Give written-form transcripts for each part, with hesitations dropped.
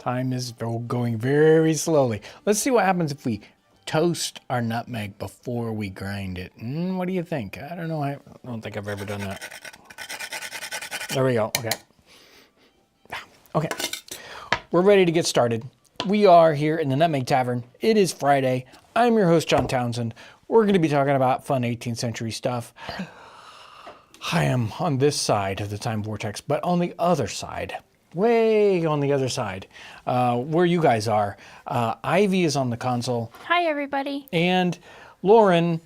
Time is going very slowly. Let's see what happens if we toast our nutmeg before we grind it. What do you think? I don't know. I don't think I've ever done that. There we go. Okay. Okay. We're ready to get started. We are here in the Nutmeg Tavern. It is Friday. I'm your host, John Townsend. We're going to be talking about fun 18th century stuff. I am on this side of the time vortex, but on the other side, way on the other side, where you guys are, Ivy is on the console. Hi, everybody. And Lauren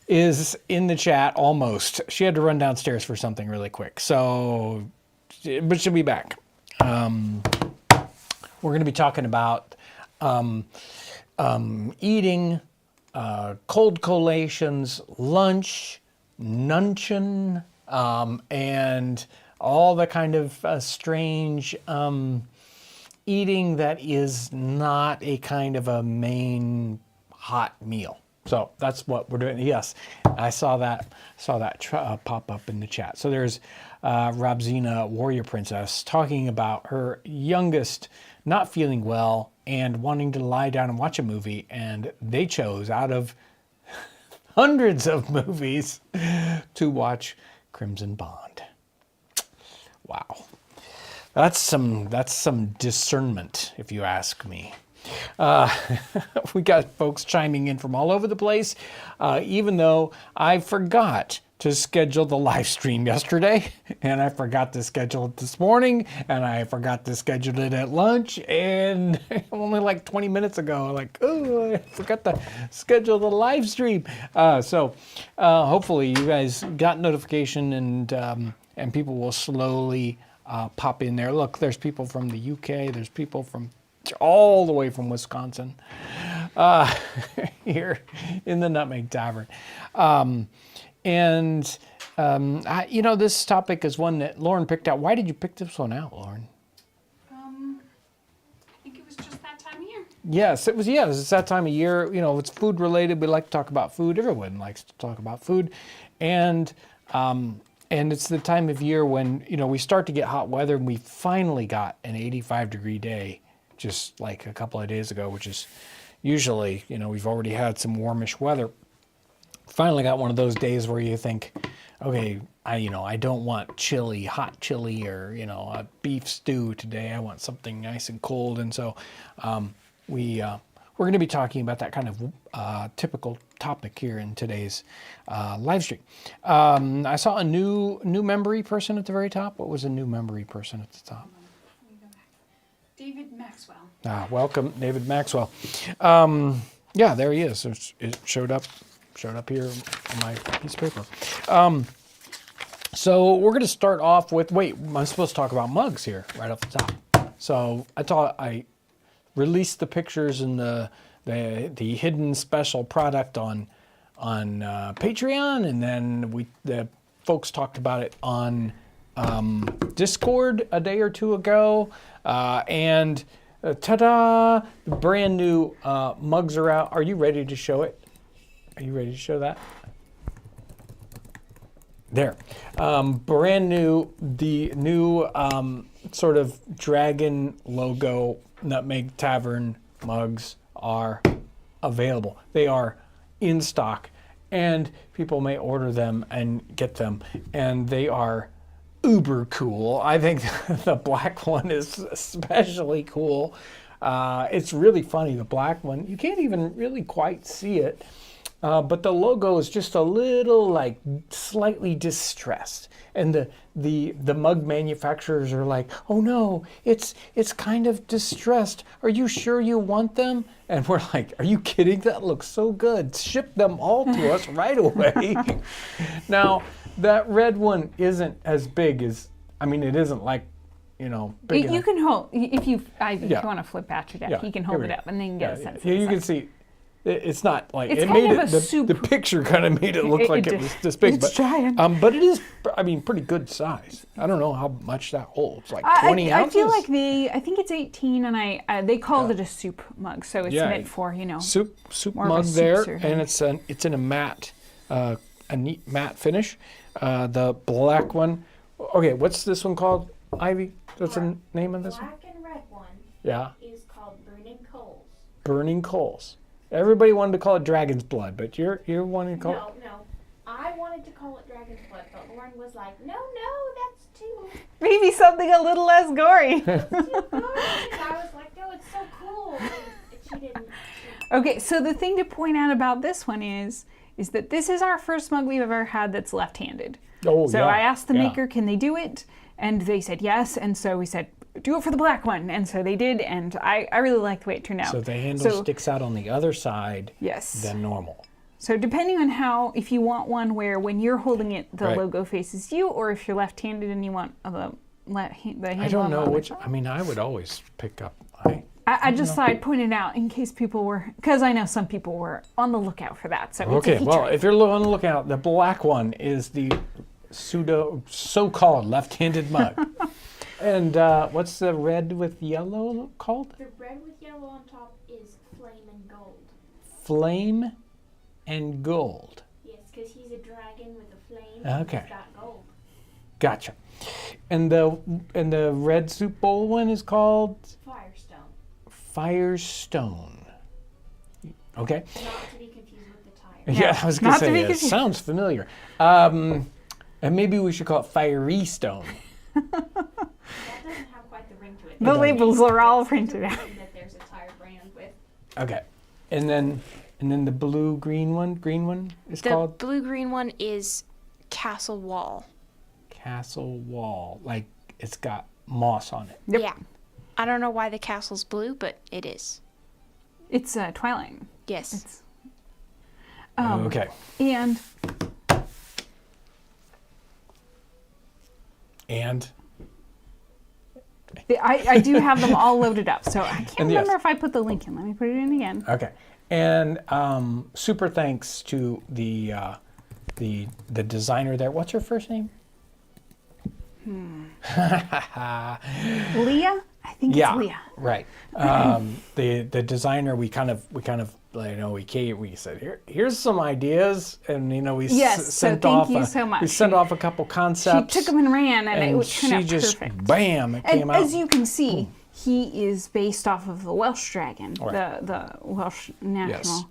is in the chat almost. She had to run downstairs for something really quick. So, but she'll be back. We're going to be talking about eating, cold collations, lunch, Nuncheon, and all the kind of strange eating that is not a kind of a main hot meal. So that's what we're doing. Yes, I saw that pop up in the chat. So there's Rabzina, Warrior Princess, talking about her youngest not feeling well and wanting to lie down and watch a movie, and they chose out of hundreds of movies to watch Crimson Bond. Wow. That's some discernment, if you ask me. We got folks chiming in from all over the place, even though I forgot to schedule the live stream yesterday, and I forgot to schedule it this morning, and I forgot to schedule it at lunch, and only like 20 minutes ago, like, oh, I forgot to schedule the live stream. So hopefully you guys got notification, and people will slowly pop in there. Look, there's people from the UK, there's people from all the way from Wisconsin here in the Nutmeg Tavern. This topic is one that Lauren picked out. Why did you pick this one out, Lauren? I think it was just that time of year. Yes, it was. Yeah, it's that time of year. You know, it's food related. We like to talk about food. Everyone likes to talk about food, and it's the time of year when we start to get hot weather, and we finally got an 85-degree day just like a couple of days ago, which is usually we've already had some warmish weather. Finally got one of those days where you think, okay, I don't want hot chili, or a beef stew today. I want something nice and cold, and so we're going to be talking about that kind of typical topic here in today's live stream. I saw a new memory person at the very top. What was a new memory person at the top? David Maxwell. Welcome, David Maxwell. Yeah, there he is. It showed up here on my piece of paper. So we're going to start off with, wait, I'm supposed to talk about mugs here right off the top. So I thought I released the pictures and the hidden special product on Patreon, and then the folks talked about it on Discord a day or two ago, and ta-da, the brand new mugs are out. Are you ready to show it? Are you ready to show that? There. Brand new, the new sort of dragon logo Nutmeg Tavern mugs are available. They are in stock, and people may order them and get them, and they are uber cool. I think the black one is especially cool. It's really funny, the black one. You can't even really quite see it. But the logo is just a little, like, slightly distressed, and the mug manufacturers are like, "Oh no, it's kind of distressed. Are you sure you want them?" And we're like, "Are you kidding? That looks so good. Ship them all to us right away." Now, that red one isn't as big as, it isn't like, big You can hold, if you want to flip out your deck, Yeah, you can hold it up, and then you get a sense of Yeah, you the can size. see. It's not like It's it kind made of it. a soup. The picture kind of made it look like it was this big, It's giant. but it is. Pretty good size. I don't know how much that holds. Like 20 I ounces. feel like I think it's 18, and they called it a soup mug, so it's meant for soup more of a mug soup there, serving. and it's in a matte, a neat matte finish. The black one. Okay, what's this one called? Ivy. What's the name of this one? Black and red one Yeah. is called Burning Coals. Burning coals. Everybody wanted to call it dragon's blood, but you're wanting to call it. No. I wanted to call it Dragon's Blood, but Lauren was like, no, that's too Maybe something a little less gory. gory. And I was like, no, it's so cool. And she didn't. Okay, so the thing to point out about this one is that this is our first mug we've ever had that's left-handed. Oh, So yeah. I asked the yeah. maker, can they do it? And they said yes, and so we said, do it for the black one. And so they did, and I really like the way it turned out. So the handle sticks out on the other side Yes. than normal. So depending on if you want one where when you're holding it, the Right. logo faces you, or if you're left-handed and you want the handle I don't on the know other which. side. I mean, I would always pick up. I just thought I'd point it out in case people were, because I know some people were on the lookout for that. So it's a Okay, feature. well, if you're on the lookout, the black one is the so-called left-handed mug. And what's the red with yellow called? The red with yellow on top is Flame and Gold. Flame and gold. Yes, because he's a dragon with a flame. And Okay. he's got gold. Gotcha. And the red soup bowl one is called Firestone. Firestone. Okay. Not to be confused with the tire. Yeah, I was gonna not to say be it confused. sounds familiar. And maybe we should call it Fiery Stone. That doesn't have quite the ring to it. The labels are all printed out. That there's a tire brand with. Okay. And then the green one is The called blue-green one is Castle Wall. Castle Wall. Like it's got moss on it. Yep. Yeah. I don't know why the castle's blue, but it is. It's Twilight. Yes. Okay. And And I do have them all loaded up, so I can't And yes. remember if I put the link in. Let me put it in again. okay. And super thanks to the designer there. What's her first name? Leah? I think Yeah, it's Leah. right. The designer, we said here's some ideas, and we Yes, so sent thank off you so much. we sent off a couple She concepts. took them and ran, and it and would turn she out just perfect. bam, it And came out. as you can see, he is based off of the Welsh dragon, Right. the Welsh national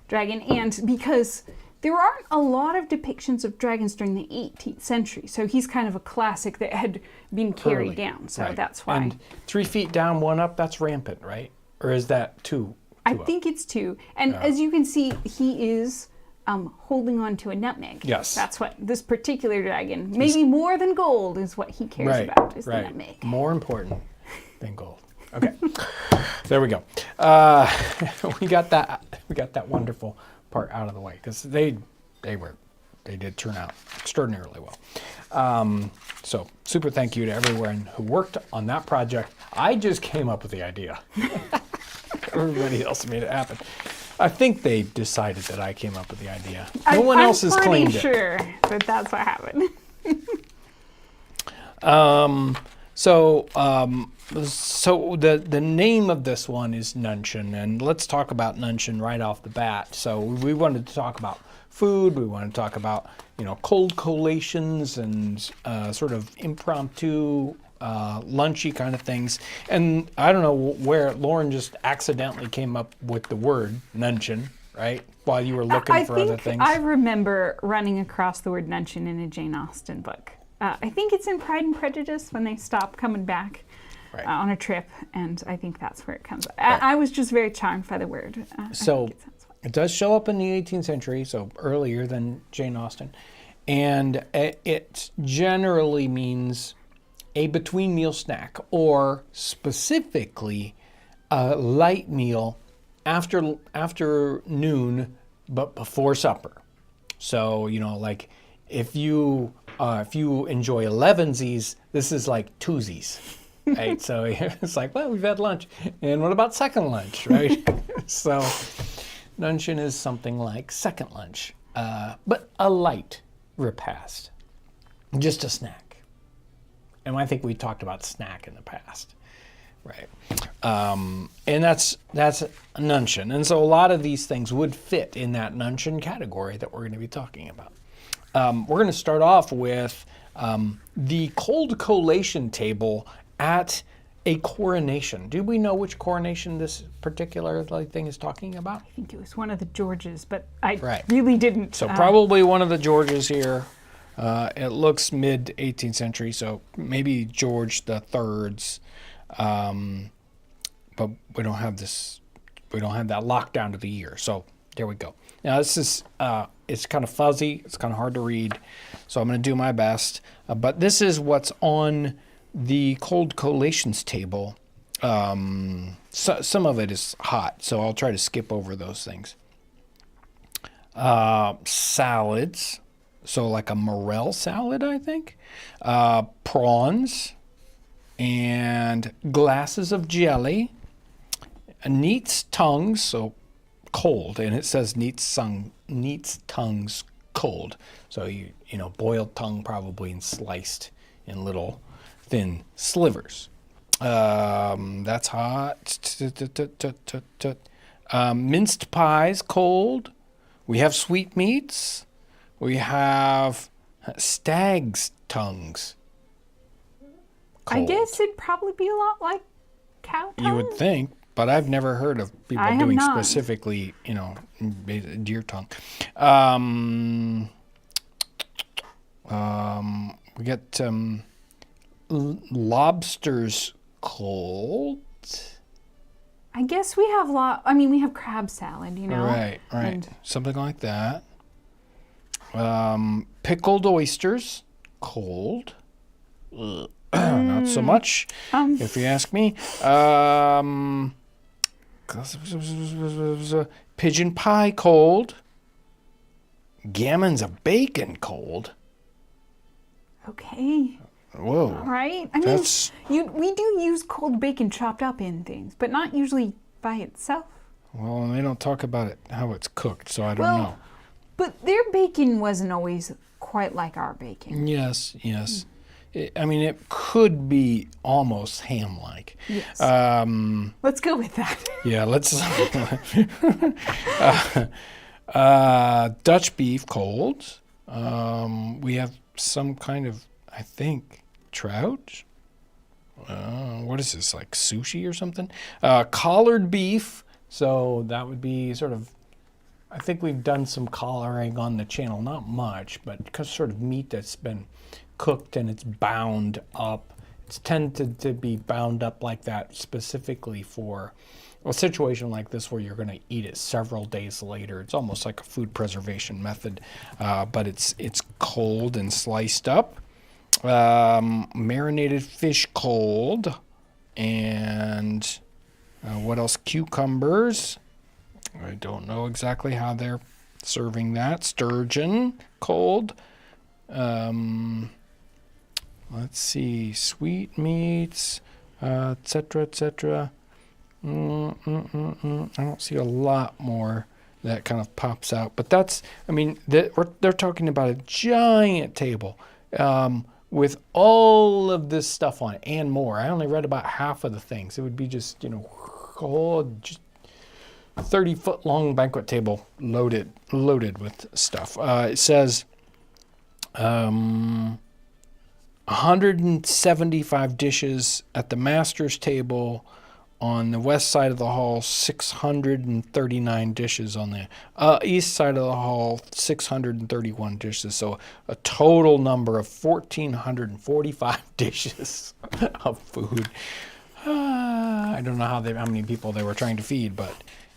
dragon, and because there aren't a lot of depictions of dragons during the 18th century, so he's kind of a classic that had been carried Early, down. So right. that's why. And 3 feet down, 1 up. That's rampant, right? Or is that two? I up? think it's 2. And as you can see, he is holding on to a nutmeg. Yes. That's what this particular dragon, maybe more than gold, is what he cares Right, about, is the right. nutmeg. More important than gold. Okay, there we go. We got that wonderful part out of the way because they did turn out extraordinarily well. So super thank you to everyone who worked on that project. I just came up with the idea. Everybody else made it happen. I think they decided that I came up with the idea. No one else has claimed I'm pretty sure that that's what happened. So the name of this one is Nuncheon, and let's talk about Nuncheon right off the bat. So we wanted to talk about food. We wanted to talk about cold collations and sort of impromptu lunchy kind of things. And I don't know where Lauren just accidentally came up with the word Nuncheon, right? While you were looking for other things. I remember running across the word Nuncheon in a Jane Austen book. I think it's in Pride and Prejudice when they stop coming back Right. on a trip, and I think that's where it comes. Right. I was just very charmed by the word. So it does show up in the 18th century, so earlier than Jane Austen. And it generally means a between meal snack, or specifically a light meal after noon, but before supper. So, like if you enjoy 11sies, this is like 2sies. Right, so it's like, well, we've had lunch, and what about second lunch, right? So, Nuncheon is something like second lunch, but a light repast, just a snack. And I think we talked about snack in the past, right? And that's Nuncheon, and so a lot of these things would fit in that Nuncheon category that we're going to be talking about. We're going to start off with the cold collation table at a coronation. Do we know which coronation this particular thing is talking about? I think it was one of the Georges, but I Right. really didn't. So probably one of the Georges here. It looks mid 18th century, so maybe George the Third's. But we don't have this. We don't have that lockdown to the year. So there we go. Now this is. It's kind of fuzzy. It's kind of hard to read. So I'm going to do my best. But this is what's on the cold collations table. So, some of it is hot, so I'll try to skip over those things. Salads. So like a morel salad, I think. Prawns. And glasses of jelly. Neat's tongues, so cold. And it says neat's tongues cold. So, you know, boiled tongue probably and sliced in little thin slivers. That's hot. Minced pies cold. We have sweetmeats. We have stag's tongues. I Cold. guess it'd probably be a lot like cow tongue. You would think, but I've never heard of people I have doing not. specifically, you know, deer tongue. We got lobsters cold. I guess we have we have crab salad, you know. Right. And Something like that. Pickled oysters cold. Ugh. Not so much, if you ask me. Pigeon pie cold. Gammons of bacon cold. okay. Whoa. Right? I mean, That's- we do use cold bacon chopped up in things, but not usually by itself. Well, they don't talk about it how it's cooked, so I don't know. But their bacon wasn't always quite like our bacon. Yes. I mean, it could be almost ham-like. Yes. Um, Let's go with that. Yeah, let's. Dutch beef cold. We have some kind of, I think, trout. What is this, like sushi or something? Collared beef. So that would be sort of, I think we've done some collaring on the channel. Not much, but because sort of meat that's been cooked and it's bound up. It's tended to be bound up like that specifically for a situation like this where you're going to eat it several days later. It's almost like a food preservation method, but it's cold and sliced up. Marinated fish cold, and what else? Cucumbers. I don't know exactly how they're serving that. Sturgeon cold. Let's see, sweetmeats, etc., etc. I don't see a lot more that kind of pops out, but that's, I mean, they're talking about a giant table with all of this stuff on it and more. I only read about half of the things. It would be just, you know, just 30-foot long banquet table loaded with stuff. It says 175 dishes at the master's table. On the west side of the hall, 639 dishes. On the east side of the hall, 631 dishes. So a total number of 1,445 dishes of food. I don't know how many people they were trying to feed, but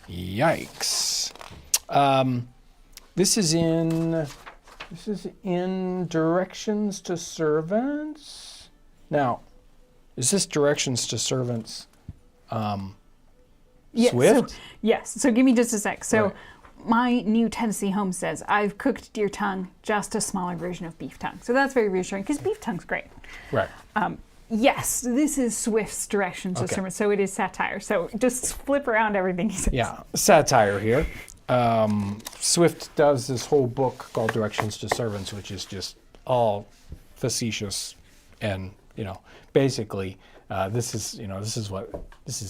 yikes. This is in directions to servants. Now, is this directions to servants? Yes. Swift? So give me just a sec. So Right. my new Tennessee home says, I've cooked deer tongue, just a smaller version of beef tongue. So that's very reassuring because beef tongue's great. Right. Yes, this is Swift's directions to Okay. servants. So it is satire. So just flip around everything he says. Yeah, satire here. Swift does this whole book called Directions to Servants, which is just all facetious, and basically, this is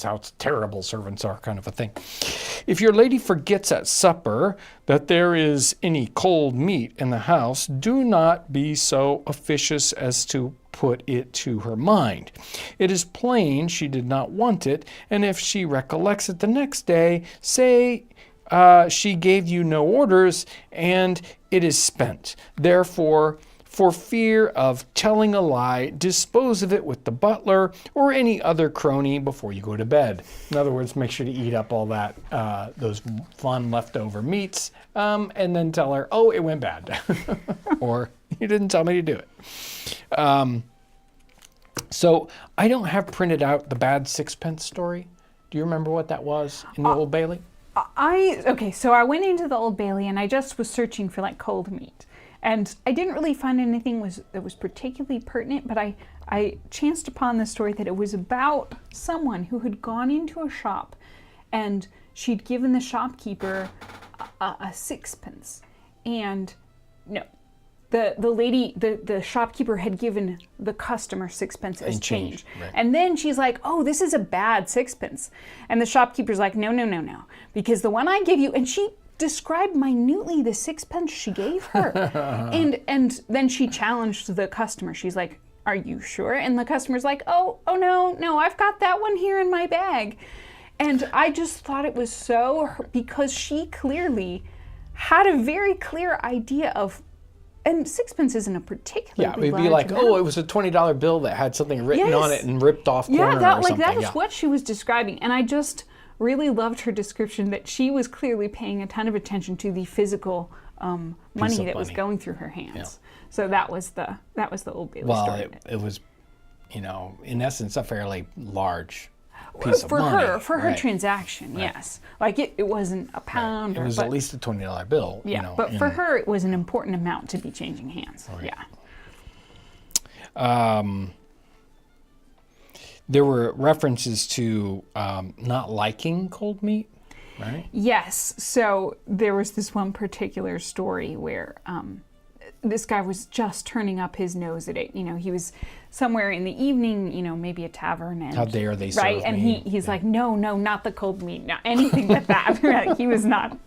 how terrible servants are, kind of a thing. If your lady forgets at supper that there is any cold meat in the house, do not be so officious as to put it to her mind. It is plain she did not want it, and if she recollects it the next day, say she gave you no orders, and it is spent. Therefore, for fear of telling a lie, dispose of it with the butler or any other crony before you go to bed. In other words, make sure to eat up all that, those fun leftover meats, and then tell her, oh, it went bad. Or, you didn't tell me to do it. So I don't have printed out the bad sixpence story. Do you remember what that was in the Old Bailey? So I went into the Old Bailey and I just was searching for like cold meat. And I didn't really find anything that was particularly pertinent, but I chanced upon the story that it was about someone who had gone into a shop and she'd given the shopkeeper a sixpence. And no, the lady, the shopkeeper had given the customer sixpence as change. Right. And then she's like, oh, this is a bad sixpence. And the shopkeeper's like, no, because the one I give you, and she described minutely the sixpence she gave her. and then she challenged the customer. She's like, are you sure? And the customer's like, oh no, I've got that one here in my bag. And I just thought it was so, because she clearly had a very clear idea of, and sixpence isn't a particularly it'd be like, amount. oh, it was a $20 bill that had something written on it and ripped off corner or something. That is what she was describing. And I just really loved her description that she was clearly paying a ton of attention to the physical money that was going through her hands. Yeah. So that was the Old Bailey story. Well, it was, in essence, a fairly large piece of money. For her transaction, yes. Like it wasn't a pound. It was at least a $20 bill. Yeah, but for her, it was an important amount to be changing hands. Right. Yeah. There were references to not liking cold meat, right? Yes. So there was this one particular story where this guy was just turning up his nose at it. He was somewhere in the evening, maybe a tavern. And, how dare they serve right? And me? he's like, no, not the cold meat, not anything but that. Like, he was not.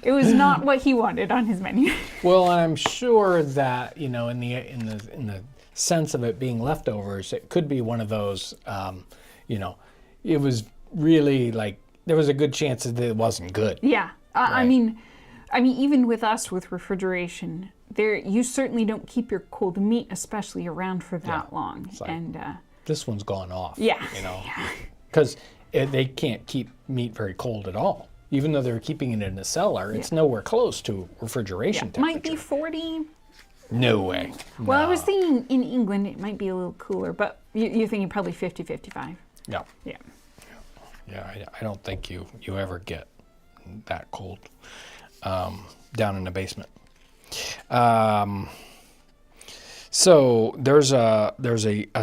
It was not what he wanted on his menu. Well, I'm sure that in the sense of it being leftovers, it could be one of those. It was really like there was a good chance that it wasn't good. Yeah, Right. I mean, even with us with refrigeration, you certainly don't keep your cold meat, especially around for that long. Like, and this one's gone off. Yeah. Because they can't keep meat very cold at all. Even though they're keeping it in the cellar, it's nowhere close to refrigeration temperature. Might be 40. No way. Well, No. I was thinking in England it might be a little cooler, but you're thinking probably 50, 55. Yeah. Yeah. Yeah, I don't think you ever get that cold down in the basement. So there's a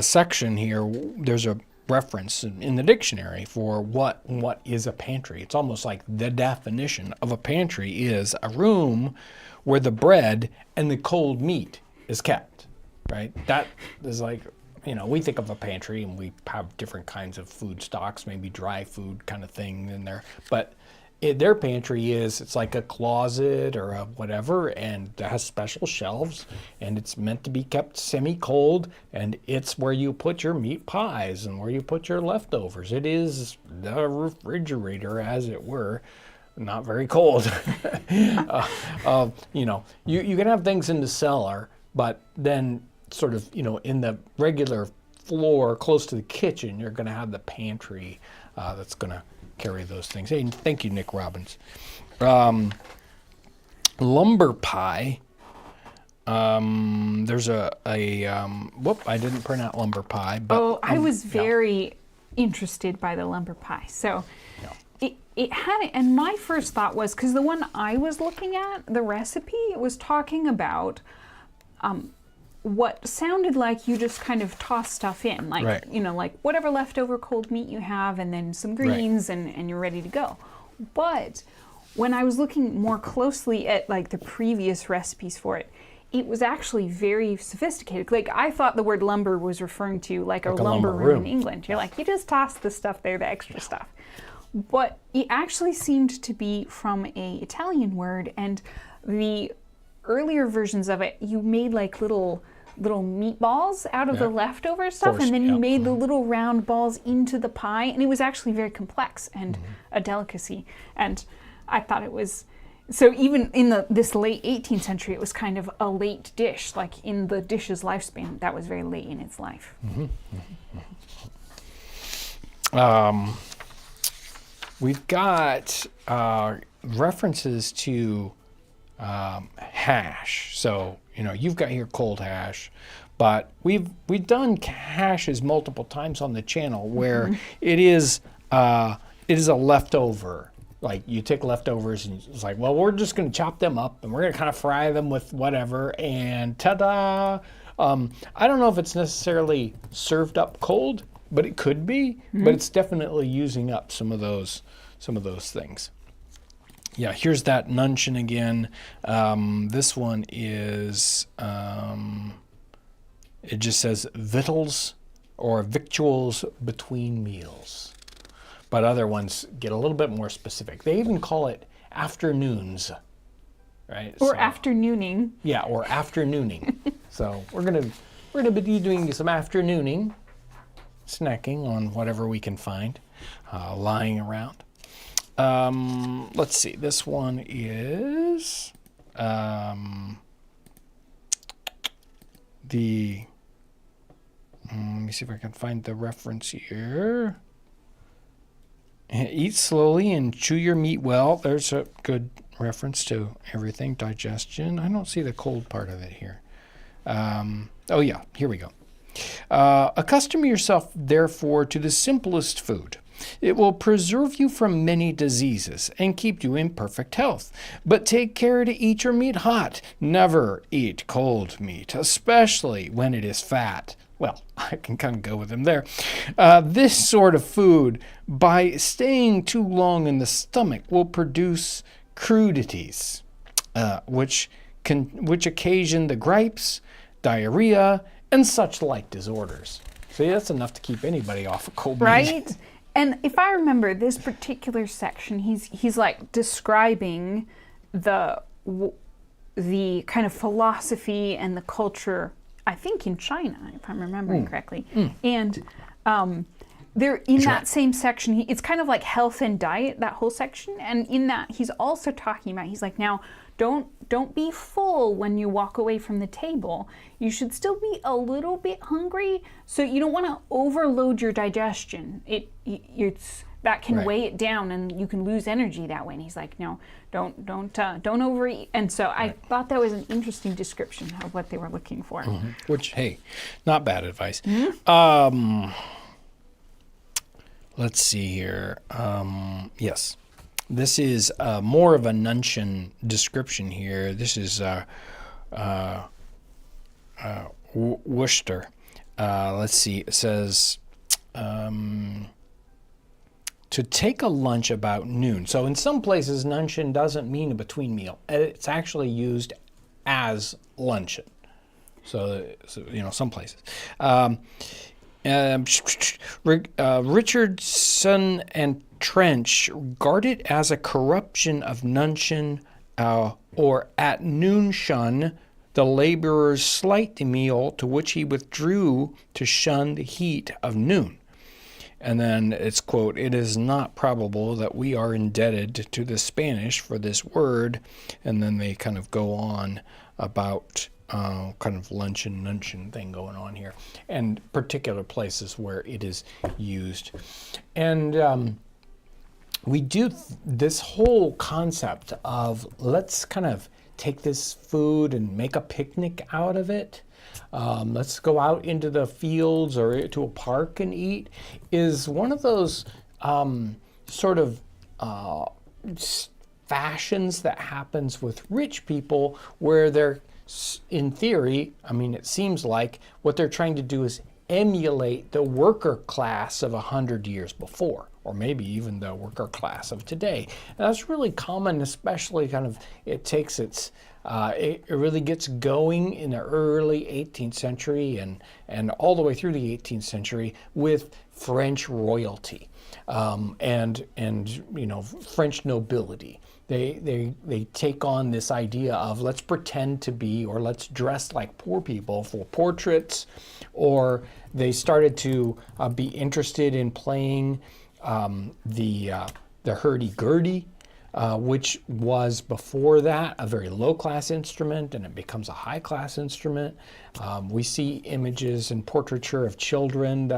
section here. There's a reference in the dictionary for what is a pantry. It's almost like the definition of a pantry is a room where the bread and the cold meat is kept, right? That is like, we think of a pantry and we have different kinds of food stocks, maybe dry food kind of thing in there. But their pantry it's like a closet or a whatever, and it has special shelves, and it's meant to be kept semi-cold, and it's where you put your meat pies and where you put your leftovers. It is the refrigerator, as it were. Not very cold. You can have things in the cellar, but then sort of, in the regular floor close to the kitchen, you're going to have the pantry that's going to carry those things. Hey, thank you, Nick Robbins. Lumber pie. There's I didn't print out lumber pie. But, I was very interested by the lumber pie. So it had it, and my first thought was, because the one I was looking at, the recipe, it was talking about what sounded like you just kind of toss stuff in, like, right. Like whatever leftover cold meat you have, and then some greens, right. and you're ready to go. But when I was looking more closely at like the previous recipes for it, it was actually very sophisticated. Like, I thought the word lumber was referring to like a lumber room in England. You're like, you just toss the stuff there, the extra stuff. But it actually seemed to be from a Italian word, and the earlier versions of it, you made like little little meatballs out of the leftover stuff, Force, and then you yeah. made the little round balls into the pie, and it was actually very complex and a delicacy. And I thought it was, so even in this late 18th century, it was kind of a late dish, like in the dish's lifespan, that was very late in its life. We've got references to hash. So, you've got here cold hash, but we've done hashes multiple times on the channel where it is a leftover. Like you take leftovers and it's like, well, we're just going to chop them up and we're going to kind of fry them with whatever, and ta-da! I don't know if it's necessarily served up cold, but it could be. But it's definitely using up some of those things. Yeah, here's that Nuncheon again. This one is, it just says victuals or victuals between meals. But other ones get a little bit more specific. They even call it afternoons, right? Or afternooning. Yeah, or afternooning. So we're gonna be doing some afternooning, snacking on whatever we can find, lying around. Let's see. This one is let me see if I can find the reference here. Eat slowly and chew your meat well. There's a good reference to everything. Digestion. I don't see the cold part of it here. Oh yeah, here we go. Accustom yourself, therefore, to the simplest food. It will preserve you from many diseases and keep you in perfect health. But take care to eat your meat hot. Never eat cold meat, especially when it is fat. Well, I can kind of go with him there. This sort of food, by staying too long in the stomach, will produce crudities, which occasion the gripes, diarrhea, and such like disorders. See, that's enough to keep anybody off of cold meat. Right? And if I remember this particular section, he's like describing the kind of philosophy and the culture, I think in China, if I'm remembering correctly. And there in that same section, it's kind of like health and diet, that whole section. And in that, he's also talking about, he's like, now, don't be full when you walk away from the table. You should still be a little bit hungry, so you don't want to overload your digestion. It's that can weigh it down, and you can lose energy that way. And he's like, no, don't overeat. And so I thought that was an interesting description of what they were looking for. Which, hey, not bad advice. Let's see here. Yes. This is more of a Nuncheon description here. This is Worcester. Let's see. It says to take a lunch about noon. So in some places, Nuncheon doesn't mean a between meal. It's actually used as luncheon. So some places. Richardson and Trench regard it as a corruption of Nuncheon, or at Nuncheon, the laborer's slight meal to which he withdrew to shun the heat of noon. And then it's, quote, it is not probable that we are indebted to the Spanish for this word. And then they kind of go on about kind of luncheon, Nuncheon thing going on here, and particular places where it is used. And we do this whole concept of let's kind of take this food and make a picnic out of it. Let's go out into the fields or to a park and eat is one of those sort of fashions that happens with rich people where they're, in theory, I mean, it seems like what they're trying to do is emulate the worker class of 100 years before, or maybe even the worker class of today. And that's really common, especially kind of, it takes its It really gets going in the early 18th century and all the way through the 18th century with French royalty and French nobility. They take on this idea of let's pretend to be or let's dress like poor people for portraits, or they started to be interested in playing the hurdy-gurdy, which was before that a very low-class instrument, and it becomes a high-class instrument. We see images and portraiture of children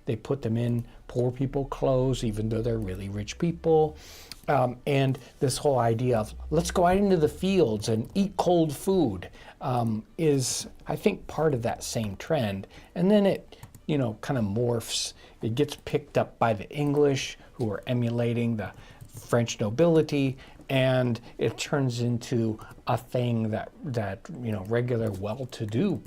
they put them in poor people clothes, even though they're really rich people. And this whole idea of let's go out into the fields and eat cold food is, I think, part of that same trend. And then it, kind of morphs. It gets picked up by the English, who are emulating the French nobility, and it turns into a thing that regular well-to-do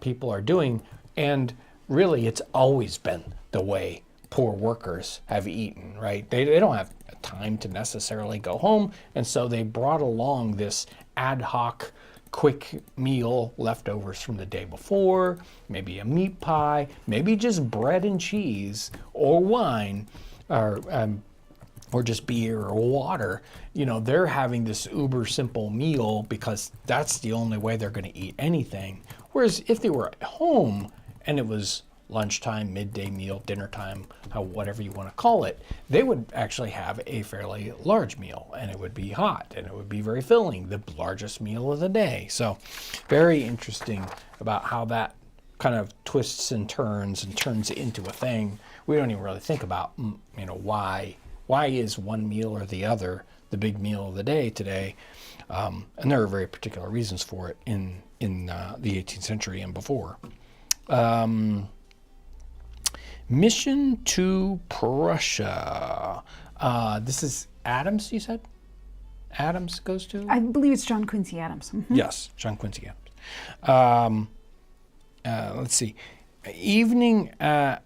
people are doing. And really, it's always been the way poor workers have eaten, right? They don't have time to necessarily go home, and so they brought along this ad hoc quick meal, leftovers from the day before, maybe a meat pie, maybe just bread and cheese or wine, or just beer or water. They're having this uber simple meal because that's the only way they're going to eat anything. Whereas if they were at home and it was lunchtime, midday meal, dinner time, whatever you want to call it, they would actually have a fairly large meal, and it would be hot and it would be very filling, the largest meal of the day. So very interesting about how that kind of twists and turns into a thing. We don't even really think about, why is one meal or the other the big meal of the day today. And there are very particular reasons for it in the 18th century and before. Mission to Prussia. This is Adams, you said? Adams goes to? I believe it's John Quincy Adams. Mhm. Yes, John Quincy Adams. Let's see. Evening, an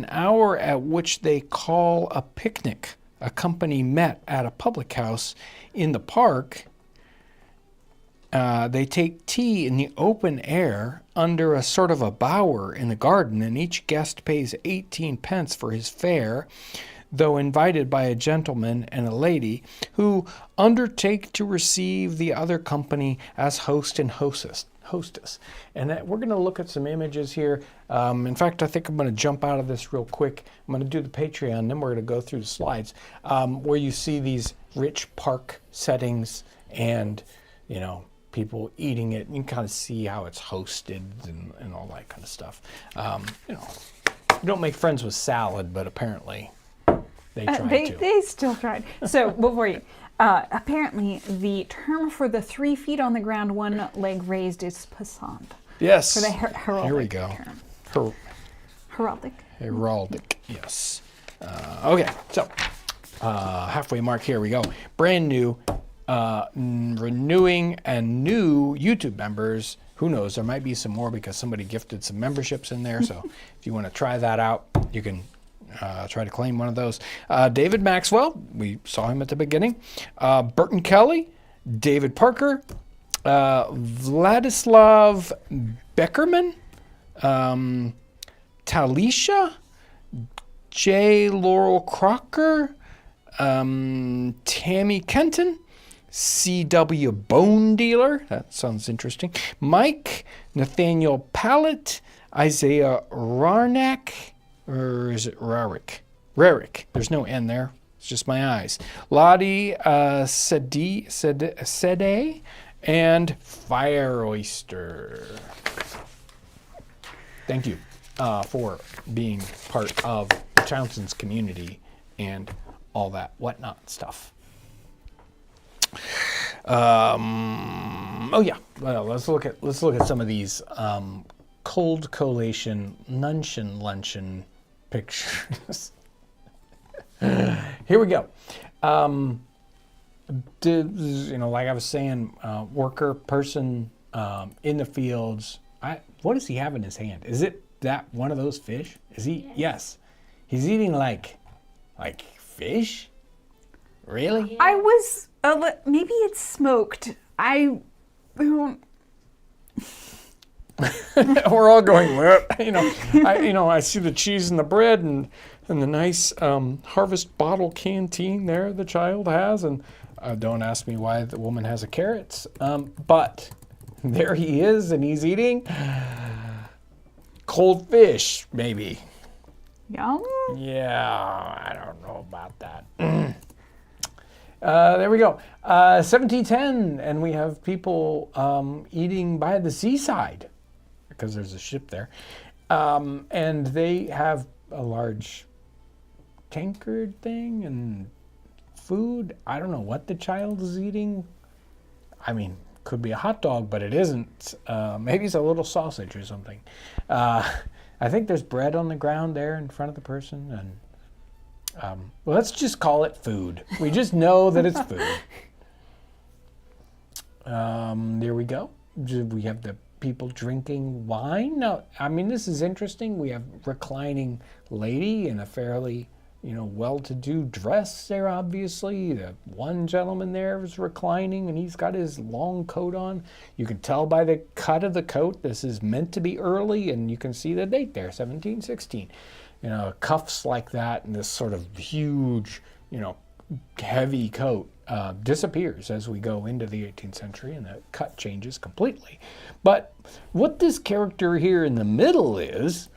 hour at which they call a picnic. A company met at a public house in the park. They take tea in the open air under a sort of a bower in the garden, and each guest pays 18 pence for his fare, though invited by a gentleman and a lady who undertake to receive the other company as host and hostess. And we're going to look at some images here. In fact, I think I'm going to jump out of this real quick. I'm going to do the Patreon, then we're going to go through the slides where you see these rich park settings and, people eating it. You can kind of see how it's hosted and all that kind of stuff. You don't make friends with salad, but apparently they tried to. They still tried. So before you, apparently the term for the 3 feet on the ground, one leg raised is passant. Yes. For the heraldic Here we go. term. Heraldic. Heraldic, yes. Okay, so halfway mark, here we go. Brand new, renewing and new YouTube members. Who knows, there might be some more because somebody gifted some memberships in there. So if you want to try that out, you can try to claim one of those. David Maxwell, we saw him at the beginning. Burton Kelly, David Parker, Vladislav Beckerman, Talisha, J. Laurel Crocker, Tammy Kenton, C.W. Bone Dealer, that sounds interesting, Mike, Nathaniel Pallett, Isaiah Rarnack, or is it Rarick? Rarick, there's no N there, it's just my eyes. Lottie Sede, and Fire Oyster. Thank you for being part of the Townsend's community and all that whatnot stuff. Oh yeah, well, let's look at some of these cold collation Nuncheon luncheon pictures. Here we go. Like I was saying, worker person in the fields. What does he have in his hand? Is it that one of those fish? Is he? Yes. He's eating like fish. Really? I was Maybe it's smoked. I don't. We're all going, "Well," I see the cheese and the bread and the nice Harvest bottle canteen there the child has, and don't ask me why the woman has a carrots, but there he is, and he's eating cold fish, maybe. Yum. Yeah, I don't know about that. There we go. 1710, and we have people eating by the seaside because there's a ship there. And they have a large tankard thing and food. I don't know what the child is eating. I mean, could be a hot dog, but it isn't. Maybe it's a little sausage or something. I think there's bread on the ground there in front of the person, and well, let's just call it food. We just know that it's food. There we go. We have the people drinking wine. Now, I mean, this is interesting. We have reclining lady in a fairly, well-to-do dress there, obviously. The one gentleman there is reclining, and he's got his long coat on. You can tell by the cut of the coat, this is meant to be early, and you can see the date there, 1716. Cuffs like that, and this sort of huge, heavy coat disappears as we go into the 18th century, and the cut changes completely. But what this character here in the middle is,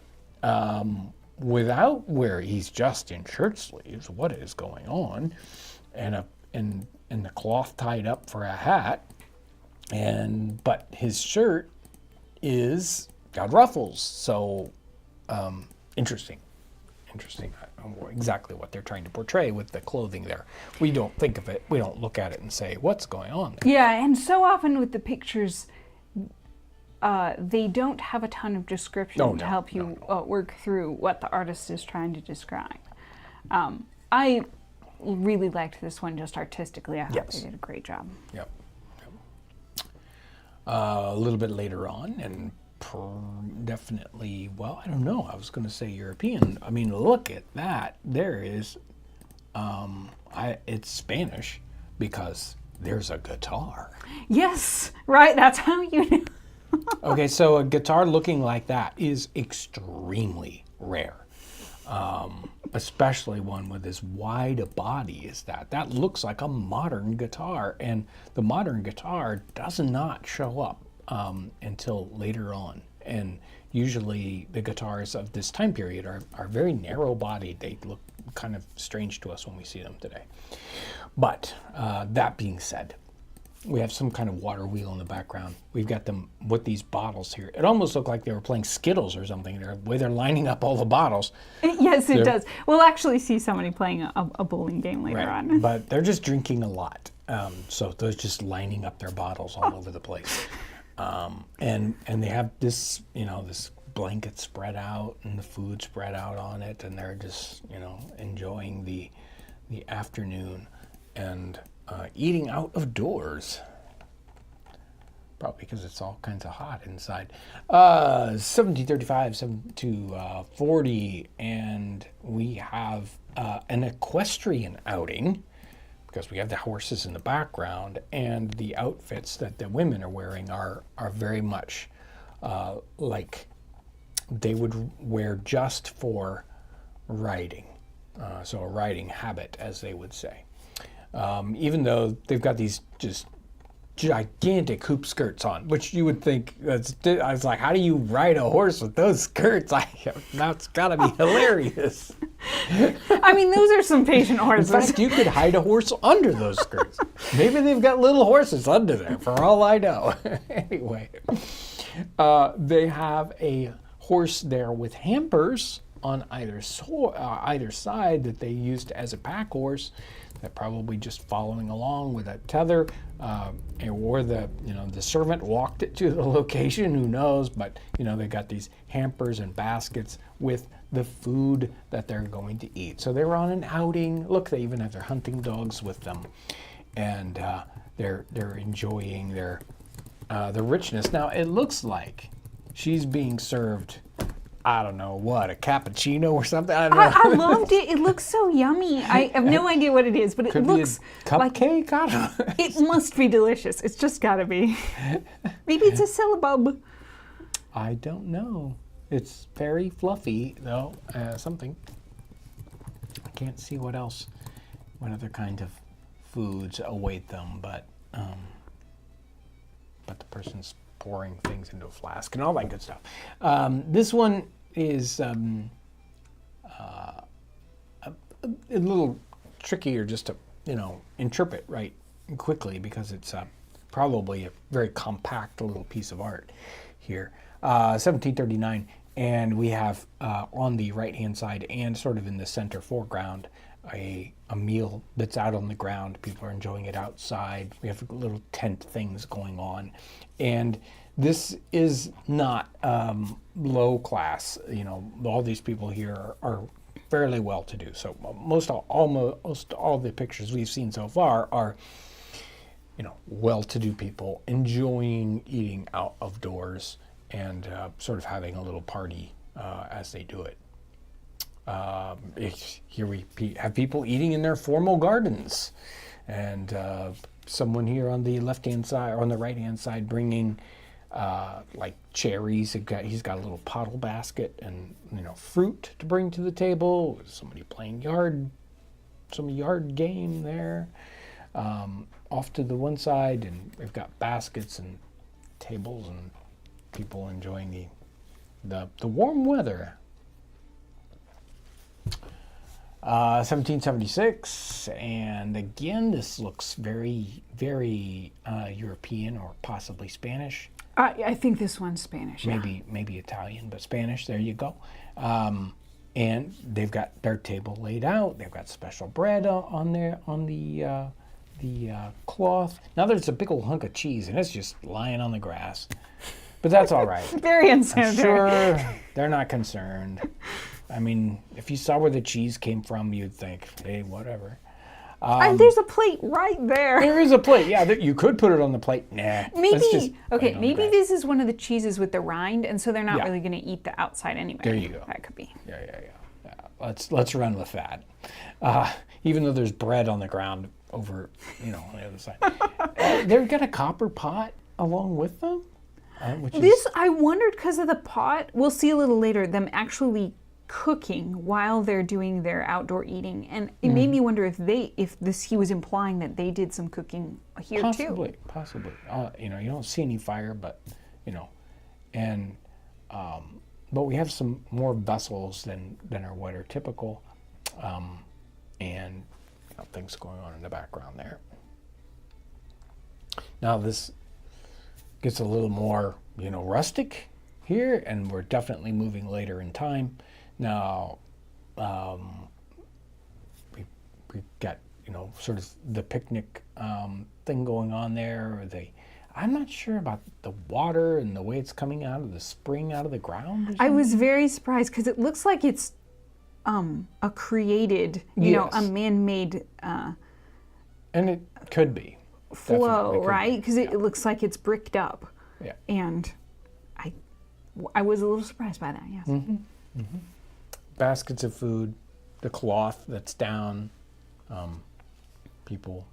without where he's just in shirt sleeves, what is going on, and the cloth tied up for a hat, but his shirt is got ruffles. So interesting. Exactly what they're trying to portray with the clothing there. We don't think of it. We don't look at it and say, what's going on there? Yeah, and so often with the pictures, they don't have a ton of description to help you work through what the artist is trying to describe. I really liked this one just artistically. I thought they did a great job. Yep. A little bit later on, and definitely, well, I don't know. I was going to say European. I mean, look at that. There is, it's Spanish because there's a guitar. Yes, right. That's how you know. Okay, so a guitar looking like that is extremely rare, especially one with as wide a body as that. That looks like a modern guitar, and the modern guitar does not show up until later on. And usually the guitars of this time period are very narrow bodied. They look kind of strange to us when we see them today. But that being said, we have some kind of water wheel in the background. We've got them with these bottles here. It almost looked like they were playing Skittles or something. The way they're lining up all the bottles. Yes, it does. We'll actually see somebody playing a bowling game later on. But they're just drinking a lot. So they're just lining up their bottles all over the place. And they have this, this blanket spread out and the food spread out on it, and they're just, enjoying the afternoon and eating out of doors. Probably because it's all kinds of hot inside. 1735 to 40, and we have an equestrian outing, because we have the horses in the background, and the outfits that the women are wearing are very much like they would wear just for riding. So a riding habit, as they would say. Even though they've got these just gigantic hoop skirts on, which you would think, I was like, how do you ride a horse with those skirts? That's gotta be hilarious. I mean, those are some patient horses. In fact, you could hide a horse under those skirts. Maybe they've got little horses under there, for all I know. Anyway, they have a horse there with hampers on either side that they used as a pack horse. They're probably just following along with a tether, or the servant walked it to the location. Who knows? But they got these hampers and baskets with the food that they're going to eat. So they're on an outing. Look, they even have their hunting dogs with them, and they're enjoying the richness. Now it looks like she's being served I don't know what, a cappuccino or something. I don't know. I loved it. It looks so yummy. I have no idea what it is, but it Could looks be a cupcake. I don't know. it must be delicious. It's just got to be. Maybe it's a syllabub. I don't know. It's very fluffy though. Something. I can't see what else, what other kind of foods await them, but the person's pouring things into a flask and all that good stuff. This one is a little trickier just to, interpret right quickly because it's probably a very compact little piece of art here. 1739, and we have on the right-hand side and sort of in the center foreground a meal that's out on the ground. People are enjoying it outside. We have little tent things going on. And this is not low class. All these people here are fairly well to do. So almost all the pictures we've seen so far are, well to do people enjoying eating out of doors and sort of having a little party as they do it. Here we have people eating in their formal gardens, and someone here on the left-hand side or on the right-hand side bringing like cherries. He's got a little pottle basket and fruit to bring to the table. Somebody playing some yard game there. Off to the one side, and we've got baskets and tables and people enjoying the warm weather. 1776, and again, this looks very, very European or possibly Spanish. I think this one's Spanish. Yeah. Maybe Italian, but Spanish. There you go. And they've got their table laid out. They've got special bread on the cloth. Now there's a big old hunk of cheese, and it's just lying on the grass. But that's all right. Very I'm unsanitary. sure they're not concerned. I mean, if you saw where the cheese came from, you'd think, hey, whatever. And there's a plate right there. There is a plate. Yeah, you could put it on the plate. Nah. Maybe maybe this is one of the cheeses with the rind, and so they're not Yeah. really going to eat the outside anyway. There you go. That could be. Yeah. Let's run with that. Even though there's bread on the ground over, on the other side. They've got a copper pot along with them. I wondered because of the pot. We'll see a little later them actually cooking while they're doing their outdoor eating, and it made me wonder if he was implying that they did some cooking here too. Possibly. You don't see any fire, but and but we have some more vessels than what are typical, and things going on in the background there. Now this gets a little more rustic here, and we're definitely moving later in time. Now, we've got, sort of the picnic thing going on there. I'm not sure about the water and the way it's coming out of the spring, out of the ground. I was very surprised because it looks like it's a created, a man-made and it could be. flow, Definitely right? could be. Because it looks like it's bricked up. Yeah. And I was a little surprised by that, yes. Baskets of food, the cloth that's down, people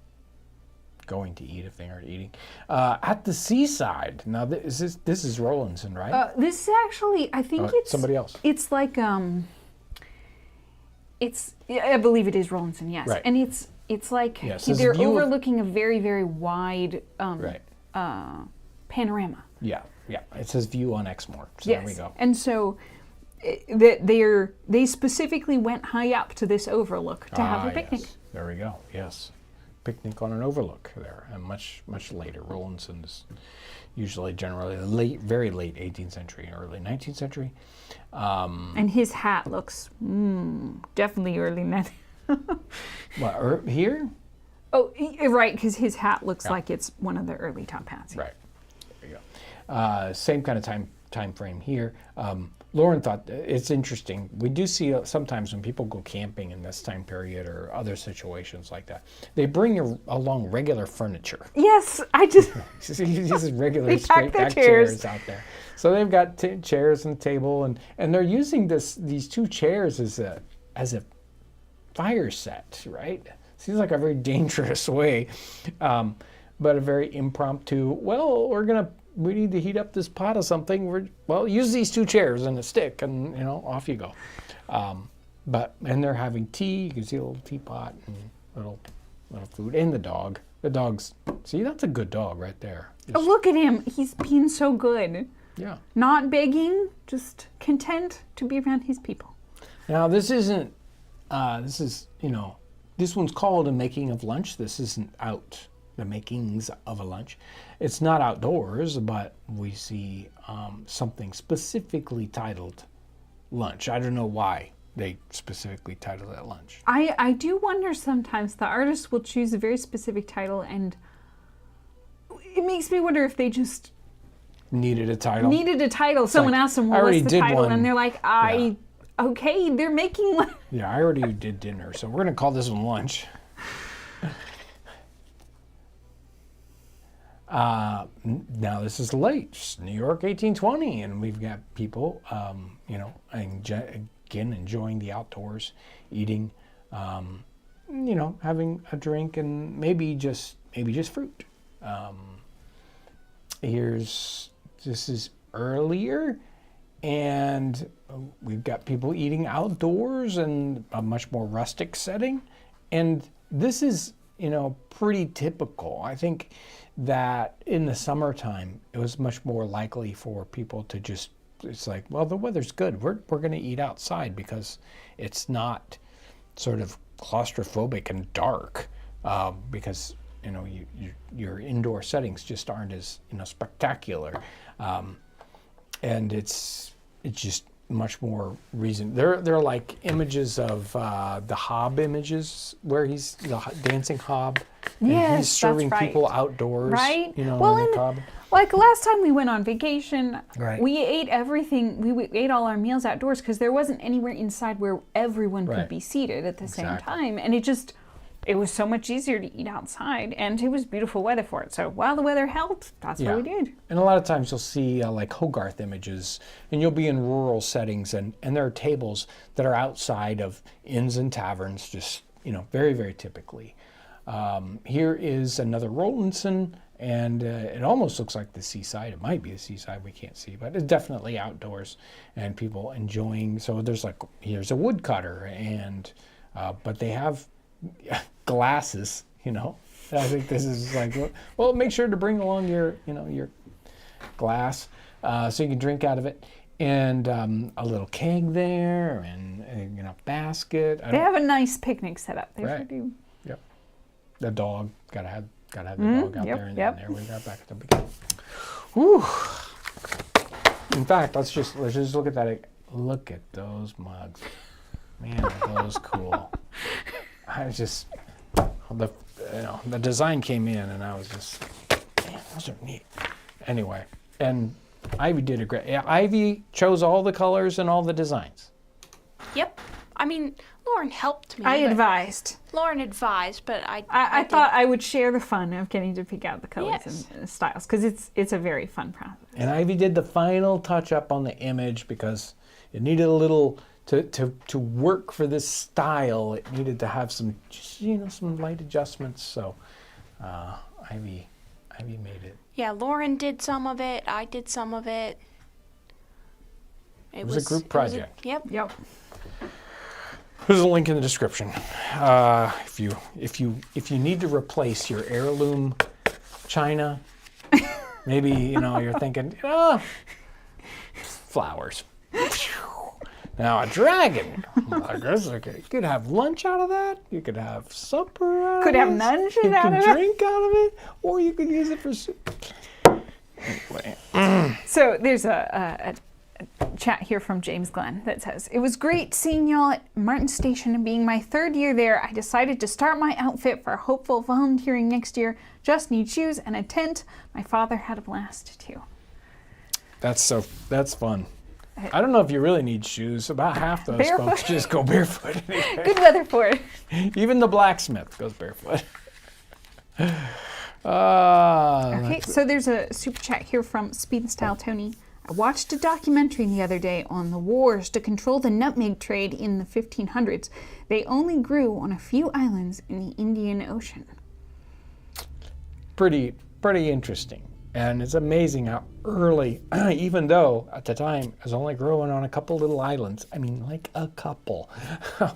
going to eat if they aren't eating. At the seaside, now this is Rollinson, right? This is actually, I think it's somebody else. It's like I believe it is Rollinson, yes. Right. And it's like Yeah, it says they're view of- overlooking a very, very wide Right. panorama. Yeah. It says view on Exmoor. So Yes. there we go. And so they specifically went high up to this overlook to have a picnic. Yes. There we go. Yes. Picnic on an overlook there. And much later. Rollinson is usually generally very late 18th century, early 19th century. And his hat looks definitely early 19th. What, here? Oh, right, because his hat looks like it's one of the early top hats. Right. There you go. Same kind of time frame here. Lauren thought it's interesting. We do see sometimes when people go camping in this time period or other situations like that, they bring along regular furniture. Yes, I just This is regular They pack straight their back chairs. chairs out there. So they've got chairs and table, and they're using these two chairs as a fire set, right? Seems like a very dangerous way, but a very impromptu. Well, we need to heat up this pot of something. Use these two chairs and a stick, and off you go. And they're having tea. You can see a little teapot and little food, and the dog. The dog's that's a good dog right there. oh, look at him. He's being so good. Yeah. Not begging, just content to be around his people. Now this isn't. This one's called a making of lunch. This isn't out. The makings of a lunch. It's not outdoors, but we see something specifically titled lunch. I don't know why they specifically titled it lunch. I do wonder sometimes the artist will choose a very specific title, and it makes me wonder if they just Needed a title. Someone like, asked them, I well, already what's the did title? one. And they're like, okay, they're making lunch. Yeah, I already did dinner, so we're gonna call this one lunch. Now this is late, just New York 1820, and we've got people, again enjoying the outdoors, eating, having a drink, and maybe just fruit. This is earlier, and we've got people eating outdoors in a much more rustic setting, and this is pretty typical. I think that in the summertime it was much more likely for people to it's like, well, the weather's good, we're going to eat outside because it's not sort of claustrophobic and dark, because your indoor settings just aren't as spectacular, and it's just much more reason. They're like images of the Hob images where he's the dancing Hob. And Yes, he's serving that's right. people outdoors. Right? In Well, the and Cobb. like last time we went on vacation, Right. we ate everything. We ate all our meals outdoors because there wasn't anywhere inside where everyone could Right. be seated at the same Exactly. time, and it was so much easier to eat outside, and it was beautiful weather for it. So while the weather helped, that's what we did. And a lot of times you'll see like Hogarth images, and you'll be in rural settings, and there are tables that are outside of inns and taverns, just very, very typically. Here is another Rollinson, and it almost looks like the seaside. It might be the seaside, we can't see, but it's definitely outdoors, and people enjoying. So here's a woodcutter, and but they have glasses. I think this is like, well, make sure to bring along your glass so you can drink out of it, and a little keg there, and basket. They have a nice picnic set up. They Right. sure do. Yep. The dog. Gotta have the dog out yep, there. And yep. there we got back at the beginning. Whew. In fact, let's just look at that. Look at those mugs. Man, are those cool. The design came in, and I was just, man, those are neat. Anyway, and Ivy did a great. Yeah, Ivy chose all the colors and all the designs. Yep. I mean, Lauren helped me. I but- advised. Lauren advised, but I thought I would share the fun of getting to pick out the colors Yes. and styles because it's a very fun process. And Ivy did the final touch up on the image because it needed a little to work for this style. It needed to have some some light adjustments. So Ivy made it. Yeah, Lauren did some of it. I did some of it. It was a group project. Yep. Yep. There's a link in the description. If you need to replace your heirloom china, maybe you're thinking, flowers. Now a dragon. I guess you could have lunch out of that. You could have supper out Could of have it. lunch You out could of it. drink out of it, or you could use it for soup. Anyway. So there's a chat here from James Glenn that says, it was great seeing y'all at Martin Station and being my third year there. I decided to start my outfit for hopeful volunteering next year. Just need shoes and a tent. My father had a blast too. That's fun. I don't know if you really need shoes. About half those Barefoot. folks just go barefoot. Good weather for it. Even the blacksmith goes barefoot. Okay, so there's a super chat here from Speed and Style Tony. I watched a documentary the other day on the wars to control the nutmeg trade in the 1500s. They only grew on a few islands in the Indian Ocean. Pretty interesting. And it's amazing how early, even though at the time it was only growing on a couple little islands. I mean, like a couple.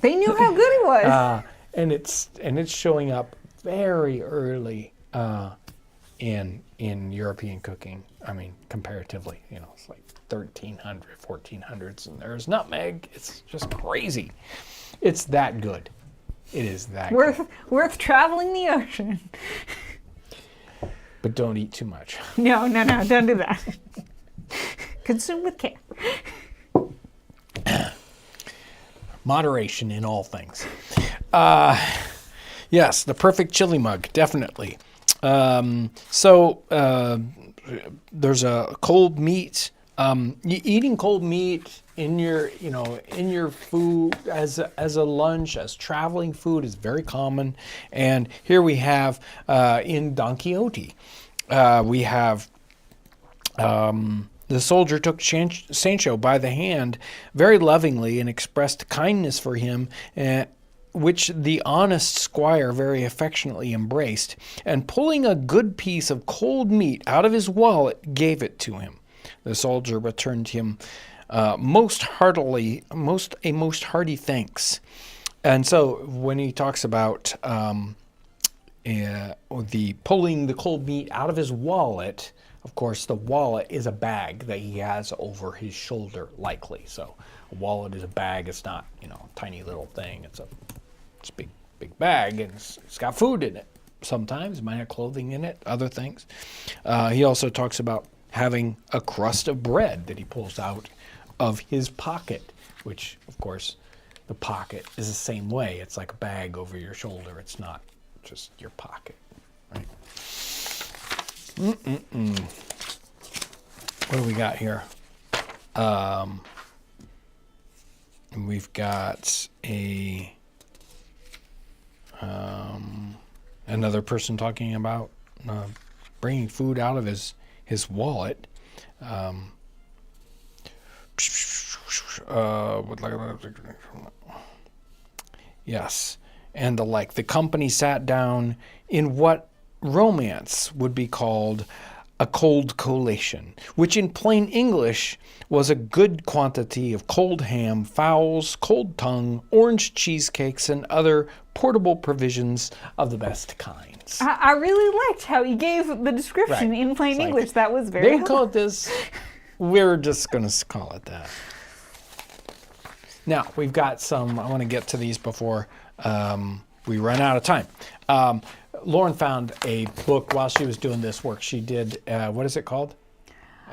They knew how good it was. And it's showing up very early in European cooking. I mean, comparatively, it's like 1300, 1400s, and there's nutmeg. It's just crazy. It's that good. It is that good. Worth traveling the ocean. But don't eat too much. No, don't do that. Consume with care. Moderation in all things. Yes, the perfect chili mug, definitely. So there's a cold meat. Eating cold meat in your food as a lunch, as traveling food is very common. And here we have in Don Quixote, we have the soldier took Sancho by the hand very lovingly and expressed kindness for him, which the honest squire very affectionately embraced, and pulling a good piece of cold meat out of his wallet, gave it to him. The soldier returned him most hearty thanks. And so when he talks about the pulling the cold meat out of his wallet, of course, the wallet is a bag that he has over his shoulder, likely. So a wallet is a bag. It's not, a tiny little thing. It's a big bag, and it's got food in it. Sometimes it might have clothing in it, other things. He also talks about having a crust of bread that he pulls out of his pocket, which, of course, the pocket is the same way. It's like a bag over your shoulder. It's not just your pocket, right? What do we got here? We've got another person talking about bringing food out of his wallet. Yes, and the company sat down in what romance would be called a cold collation, which in plain English was a good quantity of cold ham, fowls, cold tongue, orange cheesecakes, and other portable provisions of the best kinds. I really liked how he gave the description Right. in plain It's like, English. That was very They helpful. call it this. We're just going to call it that. Now, we've got some. I want to get to these before we run out of time. Lauren found a book while she was doing this work. She did, what is it called?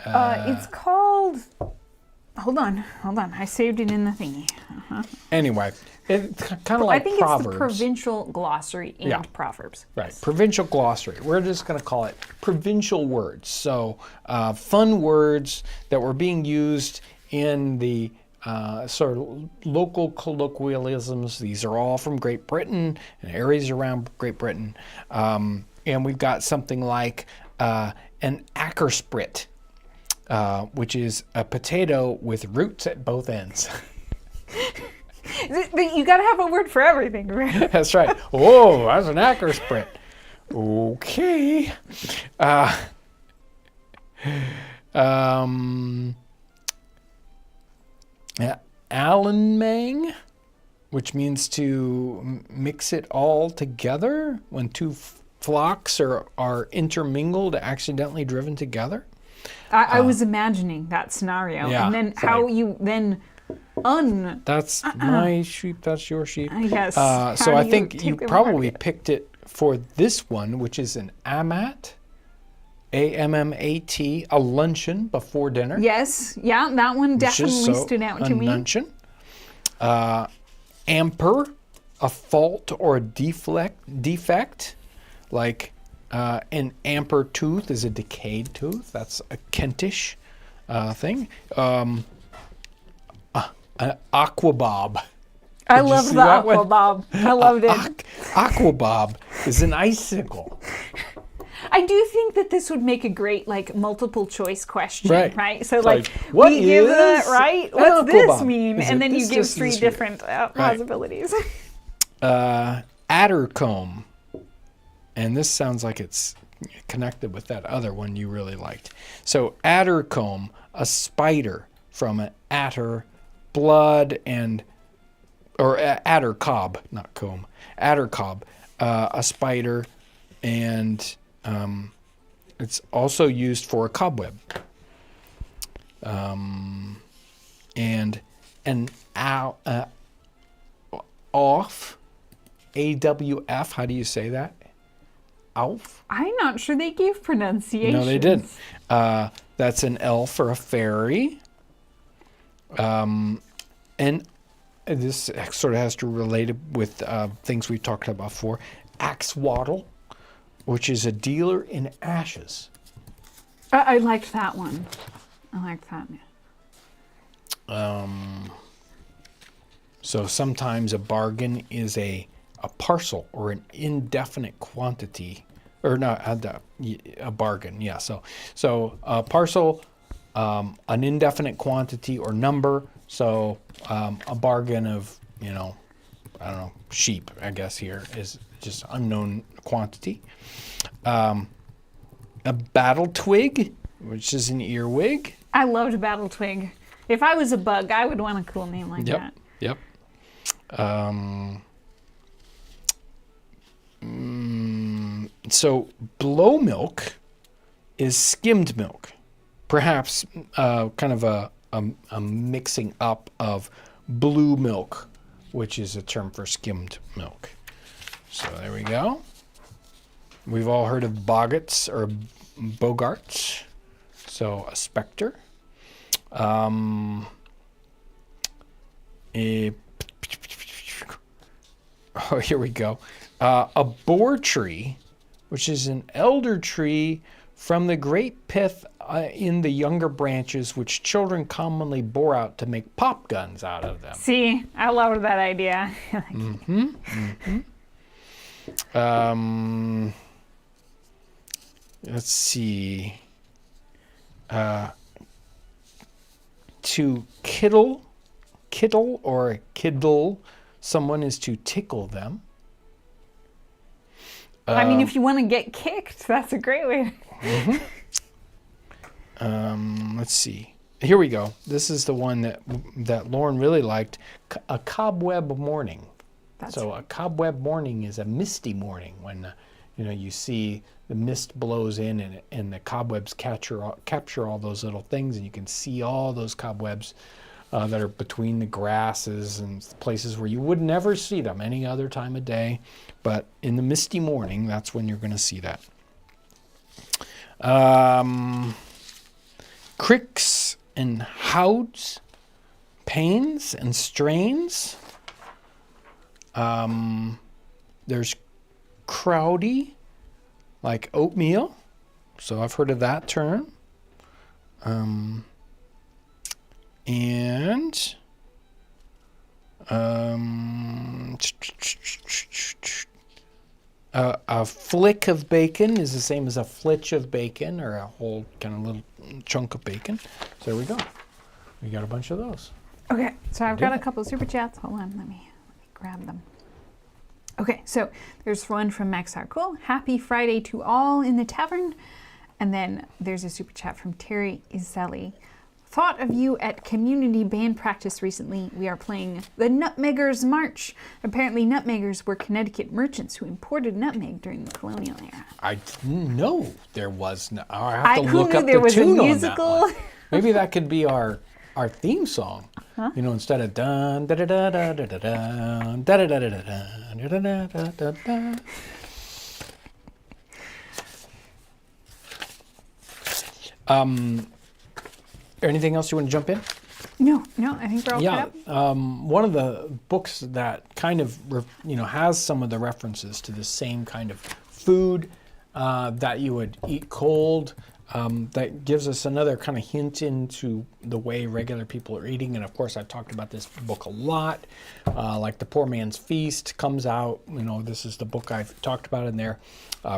It's called... Hold on. I saved it in the thingy. Anyway, it's kind of like I think Proverbs. it's the Provincial Glossary and Yeah. Proverbs. Right, provincial glossary. We're just going to call it provincial words. So fun words that were being used in the sort of local colloquialisms. These are all from Great Britain and areas around Great Britain. And we've got something like an ackersprit, which is a potato with roots at both ends. You got to have a word for everything, right? That's right. Oh, that's an ackersprit. Okay. Allenmang, which means to mix it all together when two flocks are intermingled, accidentally driven together. I was imagining that scenario. Yeah, And then sorry. how you then That's my sheep, that's your sheep. Yes. So How I do you think take you them probably apart? picked it for this one, which is an AMAT, AMMAT, a luncheon before dinner. Yes. Yeah, that one which is definitely so stood out a to me. Nuncheon. Amper, a fault or a defect, like an amper tooth is a decayed tooth. That's a Kentish thing. aquabob. I Did you love see the that one? aquabob. I loved it. Aquabob is an icicle. I do think that this would make a great like multiple choice question, Right. right? So It's like, what we give is the right. an What's this aquabob? mean? Is And it then you this, give this, three this, or- different possibilities. Addercomb. And this sounds like it's connected with that other one you really liked. So addercomb, a spider from an adder, blood and, or adder cob, not comb, adder cob, a spider, and it's also used for a cobweb. And an off, AWF, how do you say that? Alf? I'm not sure they gave pronunciation. No, they didn't. That's an elf or a fairy. And this sort of has to relate with things we've talked about before. Axolotl, which is a dealer in ashes. I liked that one. I liked that. So sometimes a bargain is a parcel or an indefinite quantity, or not a bargain. Yeah. So a parcel, an indefinite quantity or number. So a bargain of, I don't know, sheep, I guess here is just unknown quantity. A battle twig, which is an earwig. I loved Battle Twig. If I was a bug, I would want a cool name like that. Yep. So blow milk is skimmed milk, perhaps kind of a mixing up of blue milk, which is a term for skimmed milk. So there we go. We've all heard of boggarts or bogarts. So a specter. Oh, here we go. A boar tree, which is an elder tree from the great pith in the younger branches, which children commonly bore out to make pop guns out of them. See, I loved that idea. Let's see. To kittle or kiddle someone is to tickle them. I mean, if you want to get kicked, that's a great way. Let's see. Here we go. This is the one that Lauren really liked. A cobweb morning. So a cobweb morning is a misty morning when you see the mist blows in and the cobwebs capture all those little things, and you can see all those cobwebs that are between the grasses and places where you would never see them any other time of day. But in the misty morning, that's when you're going to see that. Cricks and howds, pains and strains. There's crowdy, like oatmeal. So I've heard of that term. A flick of bacon is the same as a flitch of bacon, or a whole kind of little chunk of bacon. So there we go. We got a bunch of those. Okay, so I've got a couple of super chats. Hold on, let me grab them. Okay, so there's one from Max Harcool. Happy Friday to all in the tavern. And then there's a super chat from Terry Iselli. Thought of you at community band practice recently. We are playing the Nutmeggers March. Apparently Nutmeggers were Connecticut merchants who imported nutmeg during the colonial era. I didn't know there was. I have to Who look knew up there the was a tune on that musical? one. Maybe that could be our theme song. Huh? Instead of dun da da da da da da da da da da da da da da da. Anything else you want to jump in? No, I think we're all caught up. One of the books that kind of has some of the references to the same kind of food that you would eat cold. That gives us another kind of hint into the way regular people are eating. And of course, I've talked about this book a lot. Like The Poor Man's Feast comes out. This is the book I've talked about in there.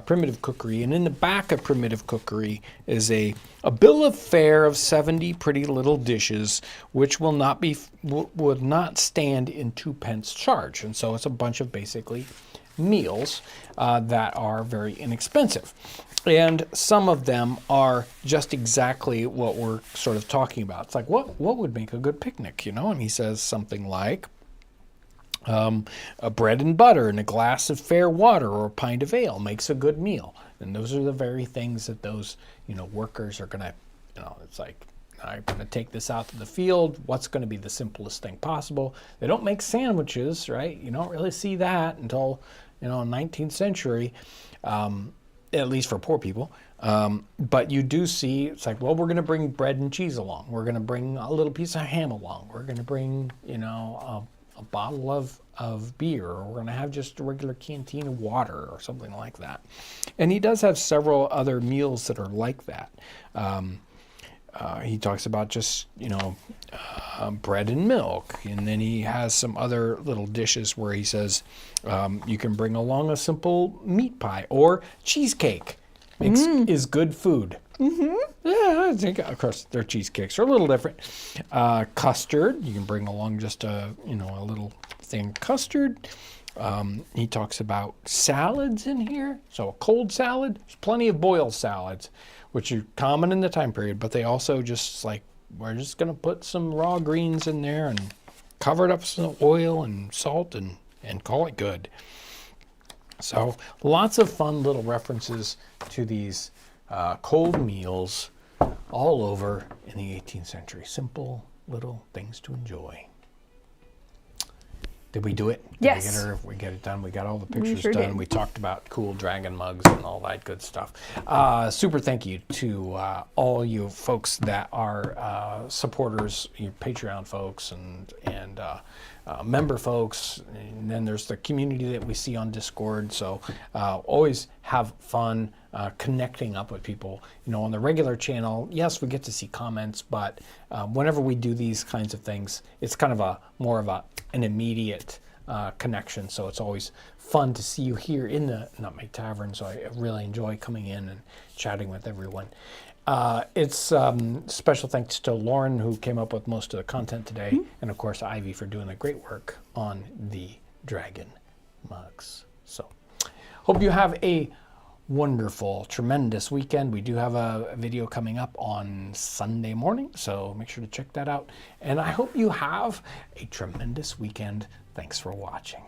Primitive Cookery. And in the back of Primitive Cookery is a bill of fare of 70 pretty little dishes, which will not stand in 2 pence charge. And so it's a bunch of basically meals that are very inexpensive. And some of them are just exactly what we're sort of talking about. It's like, what would make a good picnic, And he says something like a bread and butter and a glass of fair water or a pint of ale makes a good meal. And those are the very things that those, workers are going to, it's like, I'm going to take this out to the field. What's going to be the simplest thing possible? They don't make sandwiches, right? You don't really see that until, 19th century. At least for poor people. But you do see, it's like, well, we're going to bring bread and cheese along. We're going to bring a little piece of ham along. We're going to bring, a bottle of beer, or we're going to have just a regular canteen of water or something like that. And he does have several other meals that are like that. He talks about just, bread and milk. And then he has some other little dishes where he says you can bring along a simple meat pie or cheesecake. Is good food. Mm-hmm. Yeah, I think, of course, their cheesecakes are a little different. Custard, you can bring along just a little thing of custard. He talks about salads in here. So a cold salad, there's plenty of boiled salads, which are common in the time period, but they also just like, we're just going to put some raw greens in there and cover it up with some oil and salt and call it good. So lots of fun little references to these cold meals all over in the 18th century. Simple little things to enjoy. Did we do it? Yes. We get it done. We got all the pictures sure done. did. We talked about cool dragon mugs and all that good stuff. Super thank you to all you folks that are supporters, you Patreon folks and member folks. And then there's the community that we see on Discord. So always have fun connecting up with people. On the regular channel, yes, we get to see comments, but whenever we do these kinds of things, it's kind of more of an immediate connection. So it's always fun to see you here in the Nutmeg Tavern. So I really enjoy coming in and chatting with everyone. It's special thanks to Lauren, who came up with most of the content today, and of course Ivy for doing the great work on the dragon mugs. So hope you have a wonderful, tremendous weekend. We do have a video coming up on Sunday morning, so make sure to check that out. And I hope you have a tremendous weekend. Thanks for watching.